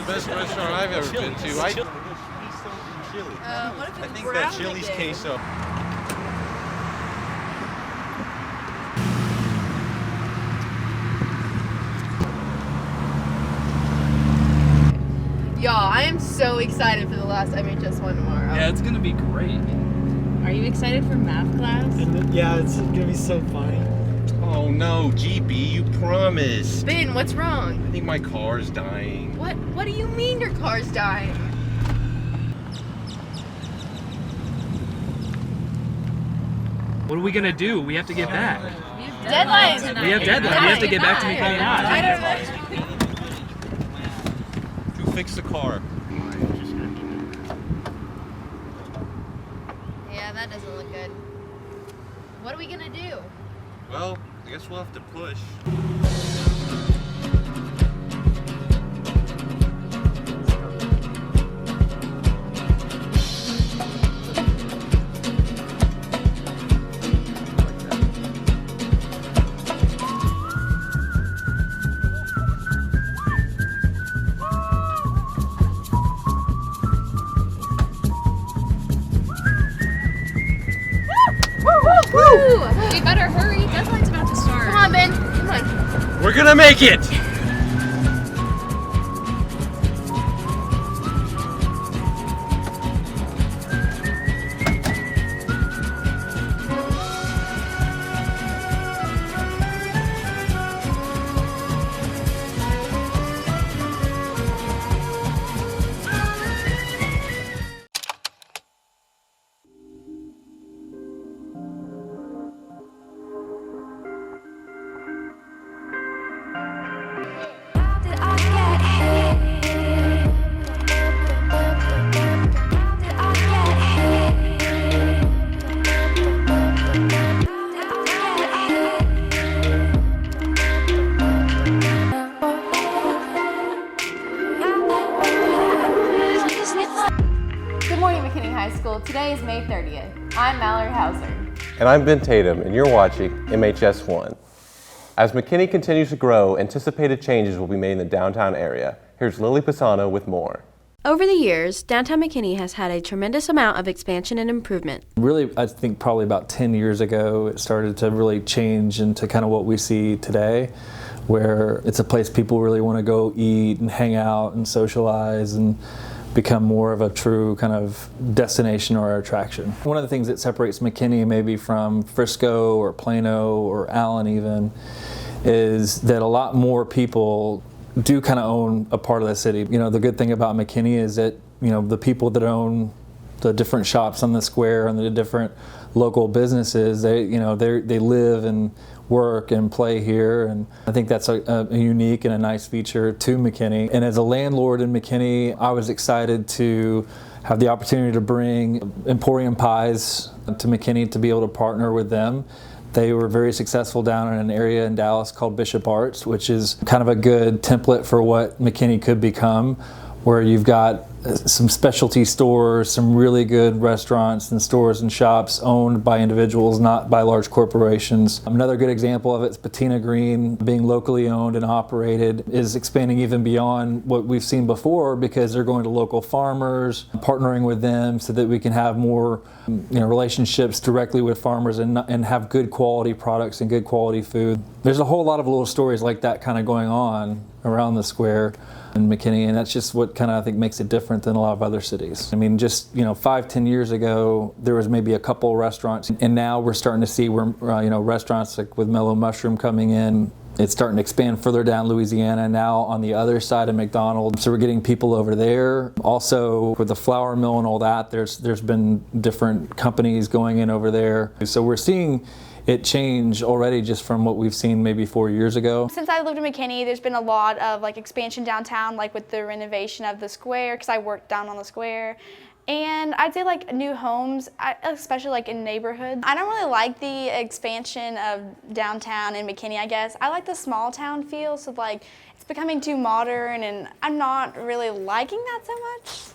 best restaurant I've ever been to. What if I think that Chili's again? queso. Y'all, I am so excited for the last MHS1 tomorrow. Yeah, it's gonna be great. Are you excited for math class? Yeah, it's gonna be so funny. Oh no, GB, you promised. Ben, what's wrong? I think my car's dying. What do you mean your car's dying? What are we gonna do? We have to get back. Deadline. We have deadline. We have to get back to McKinney I High. don't know. To fix the car. Yeah, that doesn't look good. What are we gonna do? Well, I guess we'll have to push. Woo! We better hurry. Deadline's about to start. Come on, Ben. Come on. We're gonna make it! Good morning, McKinney High School. Today is May 30th. I'm Mallory Hauser. And I'm Ben Tatum, and you're watching MHS1. As McKinney continues to grow, anticipated changes will be made in the downtown area. Here's Lily Pisano with more. Over the years, downtown McKinney has had a tremendous amount of expansion and improvement. Really, I think probably about 10 years ago, it started to really change into kind of what we see today, where it's a place people really want to go eat and hang out and socialize and become more of a true kind of destination or attraction. One of the things that separates McKinney maybe from Frisco or Plano or Allen even is that a lot more people do kind of own a part of the city. You know, the good thing about McKinney is that, you know, the people that own the different shops on the square and the different local businesses, they live and work and play here, and I think that's a unique and a nice feature to McKinney. And as a landlord in McKinney, I was excited to have the opportunity to bring Emporium Pies to McKinney to be able to partner with them. They were very successful down in an area in Dallas called Bishop Arts, which is kind of a good template for what McKinney could become, where you've got some specialty stores, some really good restaurants and stores and shops owned by individuals, not by large corporations. Another good example of it is Patina Green, being locally owned and operated, is expanding even beyond what we've seen before because they're going to local farmers, partnering with them so that we can have more relationships directly with farmers and have good quality products and good quality food. There's a whole lot of little stories like that kind of going on around the square in McKinney, and that's just what kind of I think makes it different than a lot of other cities. I mean, just 5-10 years ago, there was maybe a couple restaurants, and now we're starting to see where restaurants like with Mellow Mushroom coming in. It's starting to expand further down Louisiana now on the other side of McDonald. So we're getting people over there. Also with the flour mill and all that, there's been different companies going in over there. So we're seeing it change already just from what we've seen maybe 4 years ago. Since I lived in McKinney, there's been a lot of expansion downtown, with the renovation of the square, because I worked down on the square. And I'd say new homes, especially in neighborhoods. I don't really like the expansion of downtown in McKinney, I guess. I like the small town feel, so it's becoming too modern, and I'm not really liking that so much.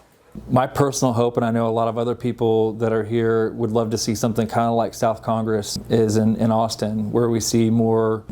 My personal hope, and I know a lot of other people that are here would love to see something kind of like South Congress is in Austin, where we see more,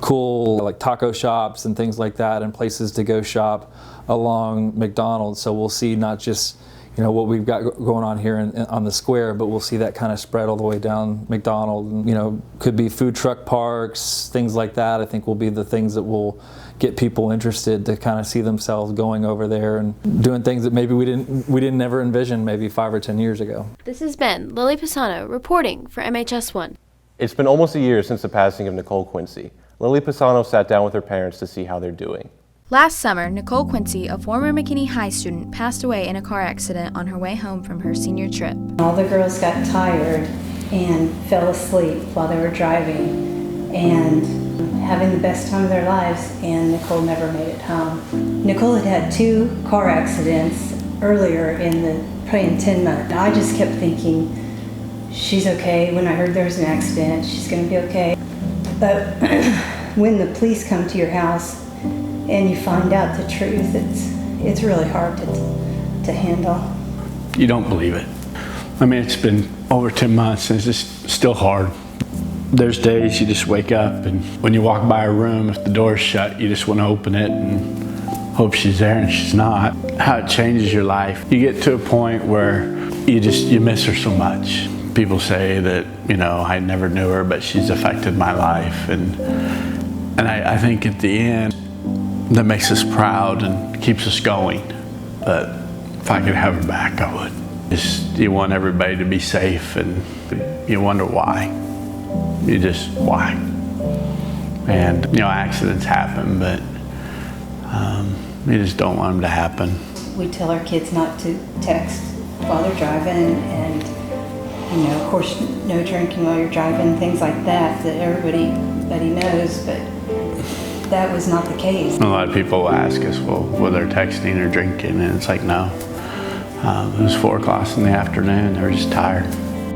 cool like taco shops and things like that, and places to go shop along McDonald's. So we'll see not just what we've got going on here on the square, but we'll see that kind of spread all the way down McDonald. And, could be food truck parks, things like that. I think will be the things that will get people interested to kind of see themselves going over there and doing things that maybe we didn't ever envision maybe 5 or 10 years ago. This has been Lily Pisano reporting for MHS1. It's been almost a year since the passing of Nicole Quincy. Lily Pisano sat down with her parents to see how they're doing. Last summer, Nicole Quincy, a former McKinney High student, passed away in a car accident on her way home from her senior trip. All the girls got tired and fell asleep while they were driving and having the best time of their lives, and Nicole never made it home. Nicole had 2 car accidents earlier probably in 10 months. I just kept thinking, she's okay. When I heard there was an accident, she's going to be okay. But when the police come to your house and you find out the truth, it's really hard to handle. You don't believe it. I mean, it's been over 10 months and it's just still hard. There's days you just wake up and when you walk by a room, if the door's shut, you just want to open it and hope she's there, and she's not. How it changes your life. You get to a point where you miss her so much. People say that, I never knew her, but she's affected my life. And I think at the end, that makes us proud and keeps us going. But if I could have her back, I would. You want everybody to be safe, and you wonder why. Why? And, accidents happen, but you just don't want them to happen. We tell our kids not to text while they're driving, and, of course, no drinking while you're driving, things like that everybody knows, but that was not the case. A lot of people ask us, well, whether they're texting or drinking, and it's like, no. It was 4 o'clock in the afternoon, they were just tired.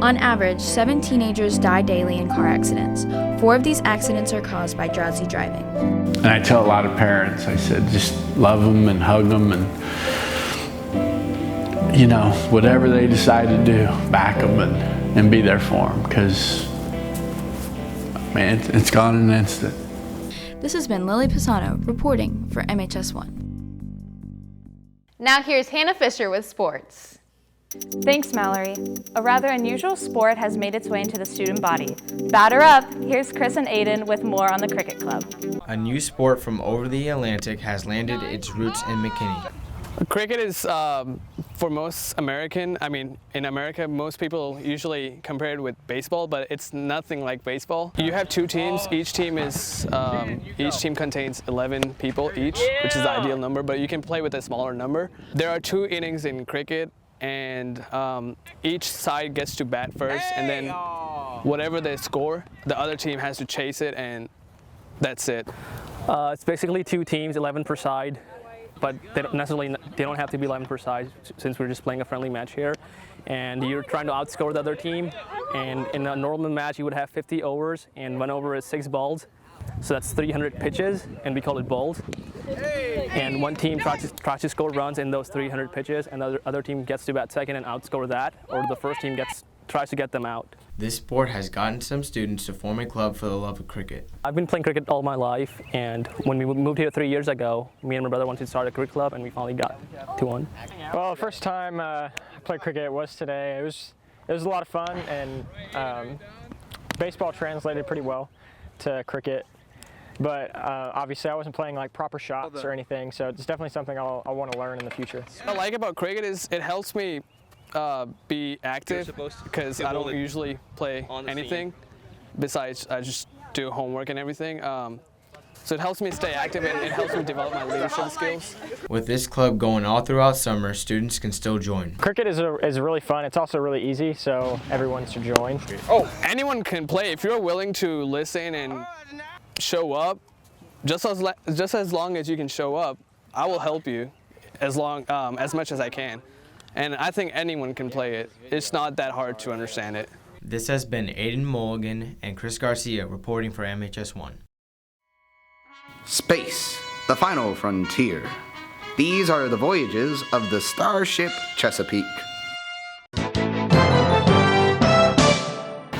On average, 7 teenagers die daily in car accidents. 4 of these accidents are caused by drowsy driving. And I tell a lot of parents, I said, just love them and hug them, and whatever they decide to do, back them and be there for them, because, man, it's gone in an instant. This has been Lily Pisano reporting for MHS1. Now here's Hannah Fisher with sports. Thanks, Mallory. A rather unusual sport has made its way into the student body. Batter up! Here's Chris and Aiden with more on the Cricket Club. A new sport from over the Atlantic has landed its roots in McKinney. Cricket is, for most in America, most people usually compare it with baseball, but it's nothing like baseball. You have 2 teams. Each team contains 11 people each, which is the ideal number, but you can play with a smaller number. There are 2 innings in cricket, and each side gets to bat first, and then whatever they score, the other team has to chase it, and that's it. It's basically 2 teams, 11 per side. But they don't have to be 11 per side, since we're just playing a friendly match here. And you're trying to outscore the other team. And in a normal match, you would have 50 overs, and 1 over is 6 balls. So that's 300 pitches, and we call it balls. And one team tries to score runs in those 300 pitches, and the other team gets to bat second and outscore that, or the first team tries to get them out. This sport has gotten some students to form a club for the love of cricket. I've been playing cricket all my life, and when we moved here 3 years ago, me and my brother wanted to start a cricket club, and we finally got to one. Well, the first time I played cricket was today. It was a lot of fun, and baseball translated pretty well to cricket. But obviously I wasn't playing like proper shots or anything, so it's definitely something I'll want to learn in the future. What I like about cricket is it helps me be active, because I don't usually play anything besides I just do homework and everything. So it helps me stay active, and it helps me develop my leadership skills. With this club going all throughout summer, students can still join. Cricket is really fun. It's also really easy, so everyone should join. Oh, anyone can play if you're willing to listen and show up. Just as long as you can show up, I will help you as much as I can. And I think anyone can play it. It's not that hard to understand it. This has been Aiden Mulligan and Chris Garcia reporting for MHS1. Space, the final frontier. These are the voyages of the Starship Chesapeake.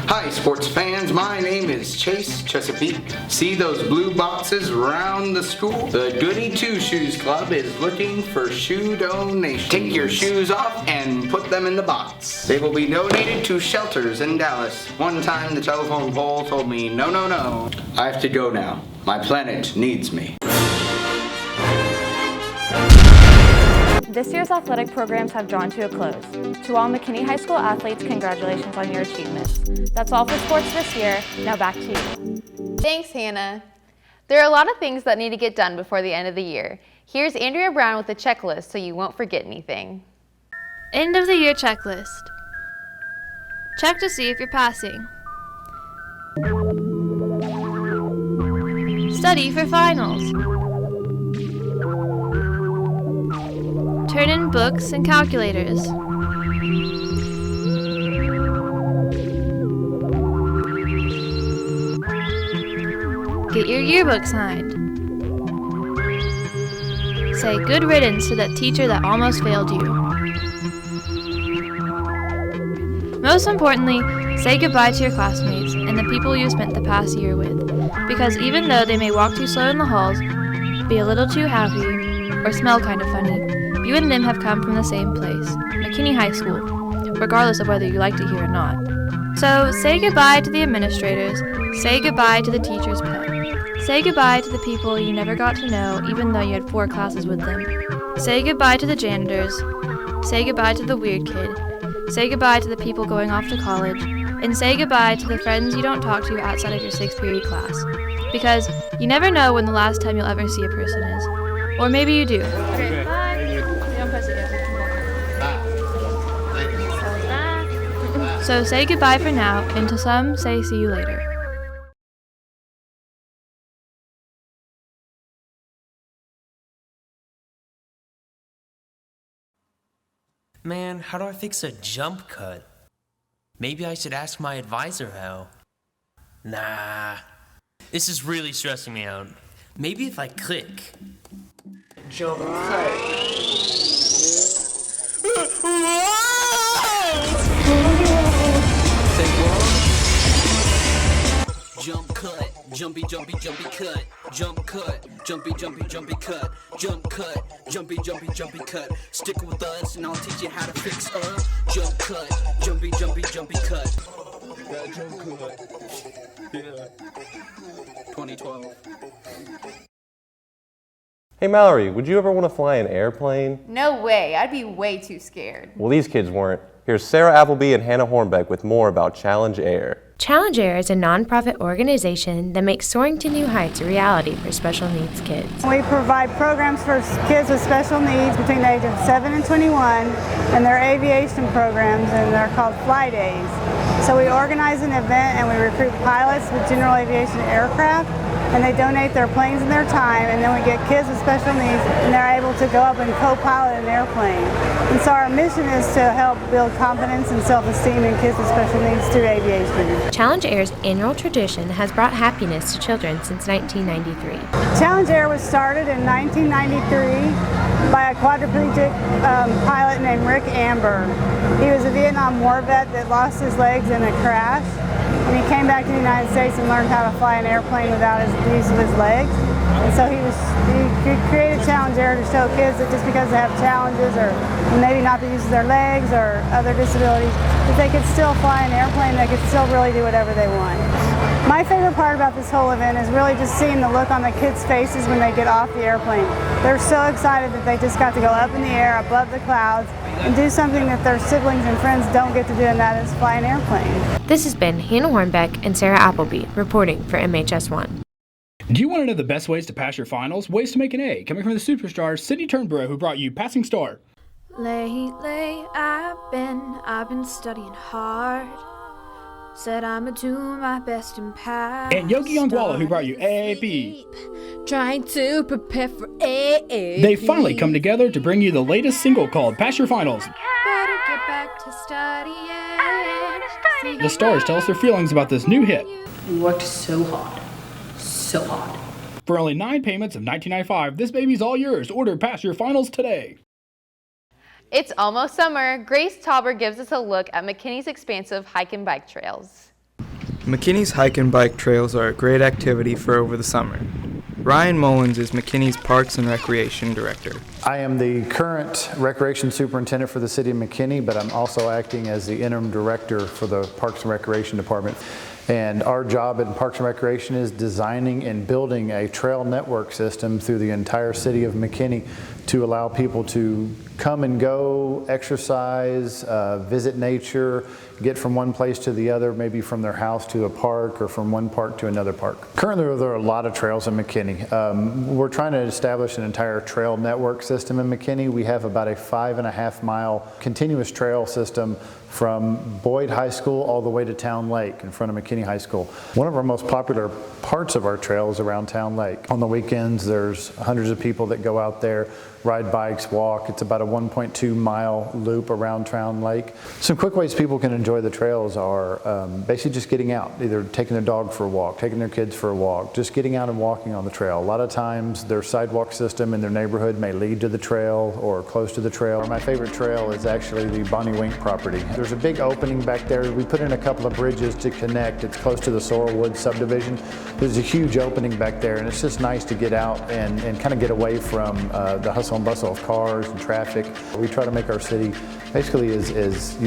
Hi, sports fans. My name is Chase Chesapeake. See those blue boxes around the school? The Goody Two Shoes Club is looking for shoe donations. Take your shoes off and put them in the box. They will be donated to shelters in Dallas. One time the telephone pole told me, no, no, no. I have to go now. My planet needs me. This year's athletic programs have drawn to a close. To all McKinney High School athletes, congratulations on your achievements. That's all for sports this year. Now back to you. Thanks, Hannah. There are a lot of things that need to get done before the end of the year. Here's Andrea Brown with a checklist so you won't forget anything. End of the year checklist. Check to see if you're passing. Study for finals. Turn in books and calculators. Get your yearbook signed. Say good riddance to that teacher that almost failed you. Most importantly, say goodbye to your classmates and the people you spent the past year with, because even though they may walk too slow in the halls, be a little too happy, or smell kind of funny, you and them have come from the same place, McKinney High School, regardless of whether you like to hear or not. So say goodbye to the administrators, say goodbye to the teacher's pet, say goodbye to the people you never got to know even though you had 4 classes with them. Say goodbye to the janitors, say goodbye to the weird kid, say goodbye to the people going off to college, and say goodbye to the friends you don't talk to outside of your 6th period class. Because you never know when the last time you'll ever see a person is. Or maybe you do. Okay, bye. Don't press it yet. So say goodbye for now, and to some, say see you later. Man, how do I fix a jump cut? Maybe I should ask my advisor how. Nah, this is really stressing me out. Maybe if I click. Jump cut. Jump cut, jumpy, jumpy, jumpy cut. Jump cut, jumpy, jumpy, jumpy cut. Jump cut, jumpy, jumpy, jumpy cut. Stick with us and I'll teach you how to fix a jump cut, jumpy, jumpy, jumpy cut. That jump cut. Yeah. 2012. Hey Mallory, would you ever want to fly an airplane? No way. I'd be way too scared. Well, these kids weren't. Here's Sarah Appleby and Hannah Hornbeck with more about Challenge Air. Challenge Air is a nonprofit organization that makes soaring to new heights a reality for special needs kids. We provide programs for kids with special needs between the age of 7 and 21, and they're aviation programs, and they're called Fly Days. So we organize an event and we recruit pilots with general aviation aircraft, and they donate their planes and their time, and then we get kids with special needs, and they're able to go up and co-pilot an airplane. And so our mission is to help build confidence and self-esteem in kids with special needs through aviation. Challenge Air's annual tradition has brought happiness to children since 1993. Challenge Air was started in 1993 by a quadriplegic pilot named Rick Amber. He was a Vietnam War vet that lost his legs in a crash, and he came back to the United States and learned how to fly an airplane without the use of his legs. And so he created Challenge Air to show kids that just because they have challenges or maybe not the use of their legs or other disabilities, that they could still fly an airplane, they could still really do whatever they want. My favorite part about this whole event is really just seeing the look on the kids' faces when they get off the airplane. They're so excited that they just got to go up in the air, above the clouds, and do something that their siblings and friends don't get to do, and that is fly an airplane. This has been Hannah Hornbeck and Sarah Appleby reporting for MHS1. Do you want to know the best ways to pass your finals? Ways to make an A, coming from the superstar Sydney Turnborough, who brought you Passing Star. Lately I've been studying hard. Said I'ma do my best and pass. And Yogi Ongwala, who brought you AAP. Trying to prepare for AAP. They finally come together to bring you the latest single called Pass Your Finals. Better get back to studying. The stars tell us their feelings about this new hit. We worked so hard. So hard. For only 9 payments of $19.95, this baby's all yours. Order Pass Your Finals today. It's almost summer. Grace Tauber gives us a look at McKinney's expansive hike and bike trails. McKinney's hike and bike trails are a great activity for over the summer. Ryan Mullins is McKinney's Parks and Recreation Director. I am the current Recreation Superintendent for the City of McKinney, but I'm also acting as the Interim Director for the Parks and Recreation Department. And our job in Parks and Recreation is designing and building a trail network system through the entire city of McKinney to allow people to come and go, exercise, visit nature, get from one place to the other, maybe from their house to a park or from one park to another park. Currently, there are a lot of trails in McKinney. We're trying to establish an entire trail network system in McKinney. We have about a 5.5 mile continuous trail system from Boyd High School all the way to Town Lake in front of McKinney High School. One of our most popular parts of our trail is around Town Lake. On the weekends, there's hundreds of people that go out there, ride bikes, walk. It's about a 1.2 mile loop around Town Lake. Some quick ways people can enjoy the trails are basically just getting out, either taking their dog for a walk, taking their kids for a walk, just getting out and walking on the trail. A lot of times their sidewalk system in their neighborhood may lead to the trail or close to the trail. My favorite trail is actually the Bonnie Wink property. There's a big opening back there. We put in a couple of bridges to connect. It's close to the Sorrelwood subdivision. There's a huge opening back there, and it's just nice to get out and kind of get away from the hustle and bustle of cars and traffic. We try to make our city basically as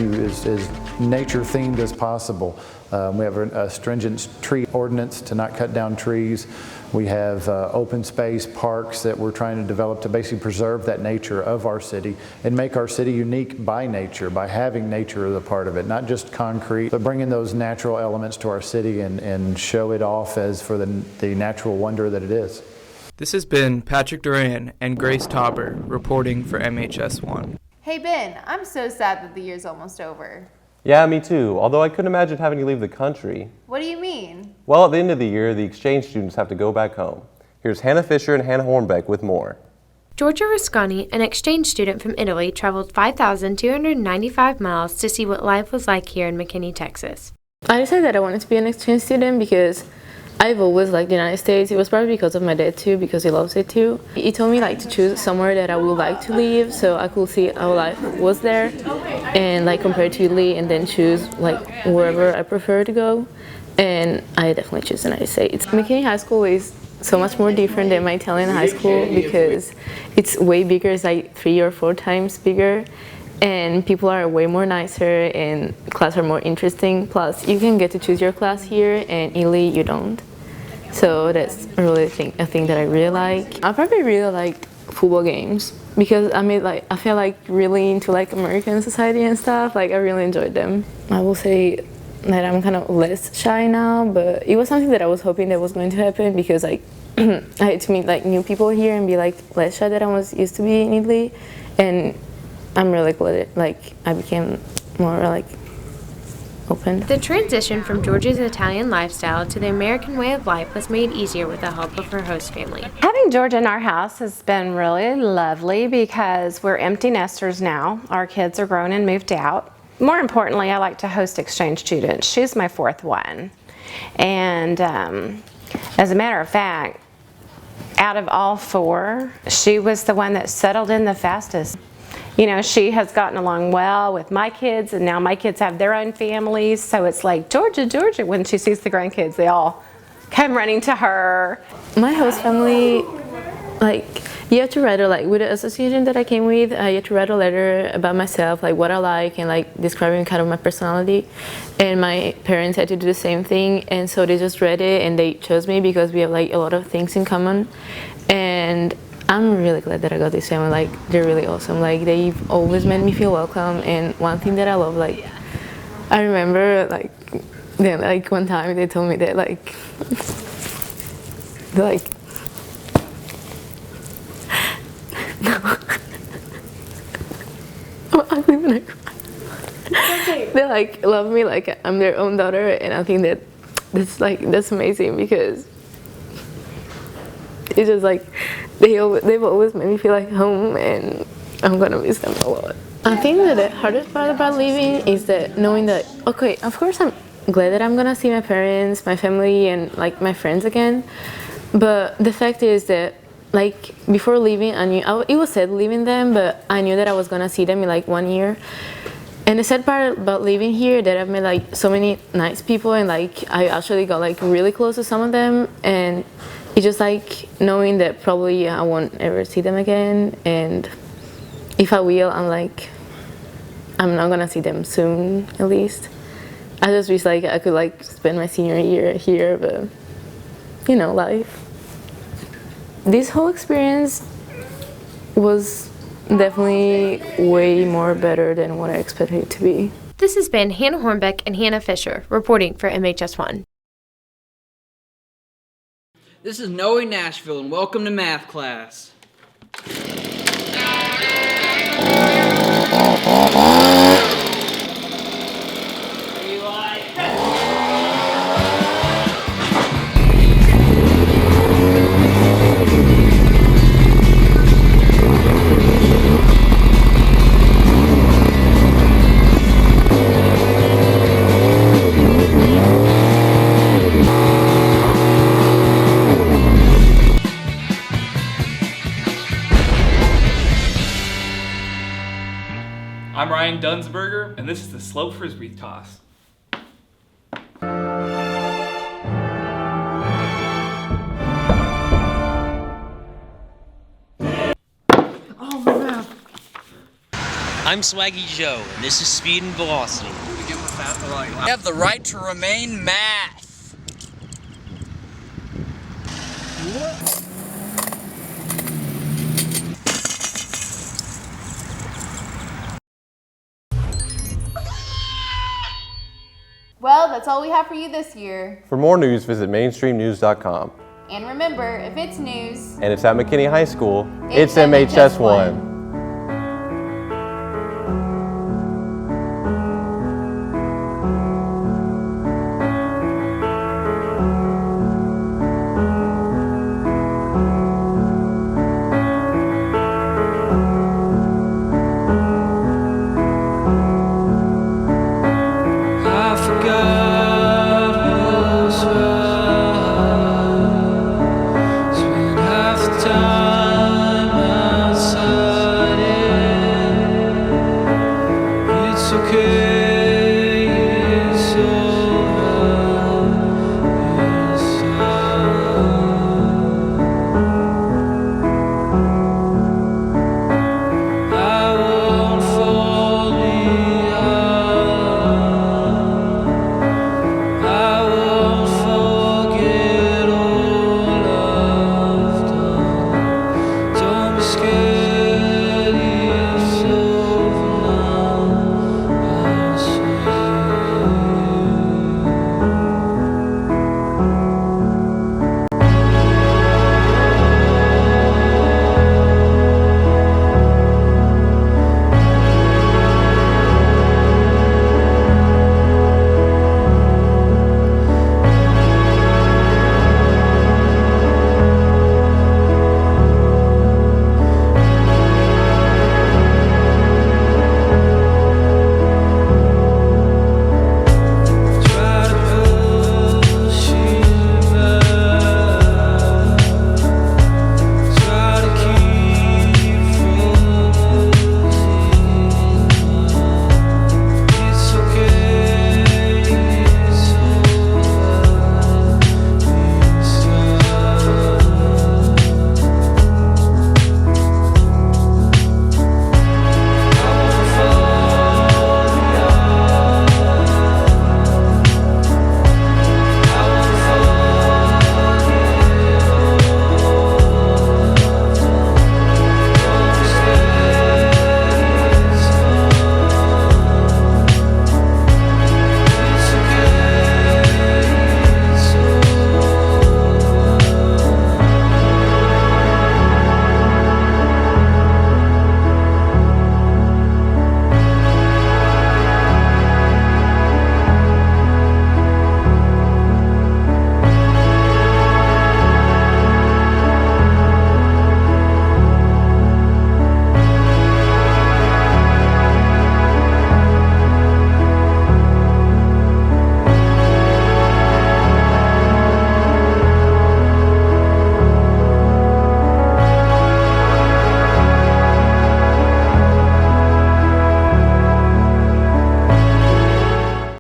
nature themed as possible. We have a stringent tree ordinance to not cut down trees. We have open space parks that we're trying to develop to basically preserve that nature of our city and make our city unique by nature, by having nature as a part of it, not just concrete, but bringing those natural elements to our city and show it off as for the natural wonder that it is. This has been Patrick Duran and Grace Tauber reporting for MHS1. Hey Ben, I'm so sad that the year's almost over. Yeah, me too, although I couldn't imagine having to leave the country. What do you mean? Well, at the end of the year, the exchange students have to go back home. Here's Hannah Fisher and Hannah Hornbeck with more. Georgia Ruscani, an exchange student from Italy, traveled 5,295 miles to see what life was like here in McKinney, Texas. I decided that I wanted to be an exchange student because I've always liked the United States. It was probably because of my dad too, because he loves it too. He told me to choose somewhere that I would like to live so I could see how life was there and compare to Italy and then choose wherever I prefer to go. And I definitely choose the United States. McKinney High School is so much more different than my Italian high school because it's way bigger. It's 3 or 4 times bigger. And people are way more nicer and classes are more interesting. Plus, you can get to choose your class here, and in Italy you don't. So that's really a thing that I really like. I probably really like football games because I feel really into American society and stuff. I really enjoyed them. I will say that I'm kind of less shy now, but it was something that I was hoping that was going to happen because I had to meet new people here and be less shy than I was used to be in Italy. And I'm really glad that I became more open. The transition from Georgia's Italian lifestyle to the American way of life was made easier with the help of her host family. Having Georgia in our house has been really lovely because we're empty nesters now. Our kids are grown and moved out. More importantly, I like to host exchange students. She's my 4th one. And as a matter of fact, out of all 4, she was the one that settled in the fastest. You know, she has gotten along well with my kids, and now my kids have their own families, so it's Georgia, Georgia. When she sees the grandkids, they all come running to her. My host family, you have to write with the association that I came with, you have to write a letter about myself, what I like, and describing kind of my personality. And my parents had to do the same thing, and so they just read it and they chose me because we have a lot of things in common. And I'm really glad that I got this family. They're really awesome. They've always made me feel welcome. And one thing that I love, I remember one time they told me that no. I'm gonna cry. Okay. They love me like I'm their own daughter, and I think that's amazing because it's just they've always made me feel like home, and I'm gonna miss them a lot. I think that the hardest part about leaving is that knowing that, of course I'm glad that I'm gonna see my parents, my family, and my friends again, But the fact is that, like, before leaving, it was sad leaving them, but I knew that I was gonna see them in like 1 year. And the sad part about living here that I've met like so many nice people, and like I actually got like really close to some of them, and it's just like knowing that probably I won't ever see them again, and if I will, I'm not gonna see them soon, at least. I just wish like I could like spend my senior year here, but you know, life. This whole experience was definitely way more better than what I expected it to be. This has been Hannah Hornbeck and Hannah Fisher reporting for MHS1. This is Noe Nashville, and welcome to math class. I'm Ryan Dunsberger, and this is the slope frisbee toss. I'm Swaggy Joe, and this is Speed and Velocity. I have the right to remain math. What? Well, that's all we have for you this year. For more news, visit mainstreamnews.com. And remember, if it's news And it's at McKinney High School, it's MHS1.